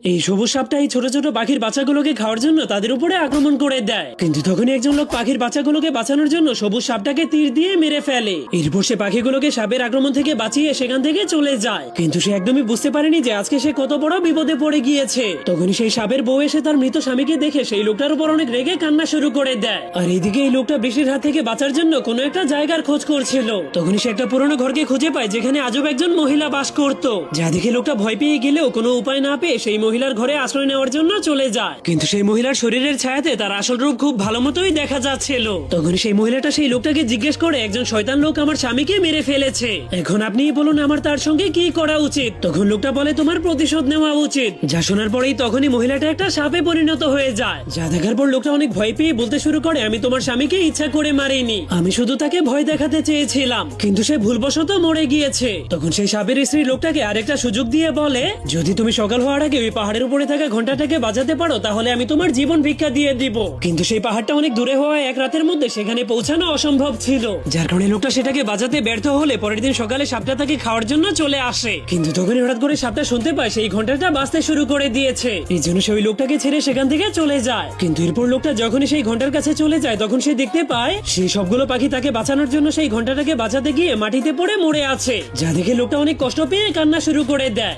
এই সবুজ সাপটা এই ছোট ছোট পাখির বাচ্চাগুলোকে খাওয়ার জন্য তাদের উপরে আক্রমণ করে দেয়। কিন্তু তখনই একজন লোক পাখির বাচ্চাগুলোকে বাঁচানোর জন্য সবুজ সাপটাকে তীর দিয়ে মেরে ফেলে। এরপর সে পাখিগুলোকে সাপের আক্রমণ থেকে বাঁচিয়ে সেখান থেকে চলে যায়। কিন্তু সে একদমই বুঝতে পারেনি যে আজকে সে কত বড় বিপদে পড়ে গিয়েছে। তখনই সেই সাপের বউ এসে তার মৃত স্বামীকে দেখে সেই লোকটার উপর অনেক রেগে কান্না শুরু করে দেয়। আর এইদিকে এই লোকটা বৃষ্টির হাত থেকে বাঁচার জন্য কোনো একটা জায়গার খোঁজ করছিল। তখনই সে একটা পুরোনো ঘরকে খুঁজে পায় যেখানে আজব একজন মহিলা বাস করত। যা দেখে লোকটা ভয় পেয়ে গেলেও কোনো উপায় না পেয়ে সেই মহিলার ঘরে আশ্রয় নেওয়ার জন্য চলে যায়। কিন্তু সেই মহিলার শরীরের ছায়াতে তার আসল রূপ খুব ভালো মতোই দেখা যাচ্ছিল। তখন সেই মহিলাটা সেই লোকটাকে জিজ্ঞেস করে, একজন শয়তান লোক আমার স্বামীকে মেরে ফেলেছে, এখন আপনিই বলুন আমার তার সঙ্গে কি করা উচিত। তখন লোকটা বলে, তোমার প্রতিশোধ নেওয়া উচিত। যা শোনার পরেই তখনই মহিলাটা একটা সাপে পরিণত হয়ে যায়। যা দেখার পর লোকটা অনেক ভয় পেয়ে বলতে শুরু করে, আমি তোমার স্বামীকে ইচ্ছা করে মারিনি, আমি শুধু তাকে ভয় দেখাতে চেয়েছিলাম, কিন্তু সে ভুলবশত মরে গিয়েছে। তখন সেই সাপের স্ত্রী লোকটাকে আরেকটা সুযোগ দিয়ে বলে, যদি তুমি সকাল হওয়ার আগে ওই পাহাড়ের উপরে থাকা ঘন্টাটাকে বাজাতে পারো তাহলে আমি তোমার জীবন ভিক্ষা দিয়ে দিব। কিন্তু সেই পাহাড়টা অনেক দূরে হওয়ায় এক রাতের মধ্যে সেখানে পৌঁছানো অসম্ভব ছিল, যার কারণে লোকটা সেটাকে বাজাতে ব্যর্থ হলে পরের দিন সকালে সাপটা তাকে খাওয়ার জন্য চলে আসে। কিন্তু তখনই হঠাৎ করে সাপটা শুনতে পায় সেই ঘন্টাটা বাজতে শুরু করে দিয়েছে। এই জন্য সে ওই লোকটাকে ছেড়ে সেখান থেকে চলে যায়। কিন্তু এরপর লোকটা যখনই সেই ঘন্টার কাছে চলে যায় তখন সে দেখতে পায় সেই সবগুলো পাখি তাকে বাঁচানোর জন্য সেই ঘন্টাটাকে বাঁচাতে গিয়ে মাটিতে পড়ে মরে আছে। যা দেখে লোকটা অনেক কষ্ট পেয়ে কান্না শুরু করে দেয়।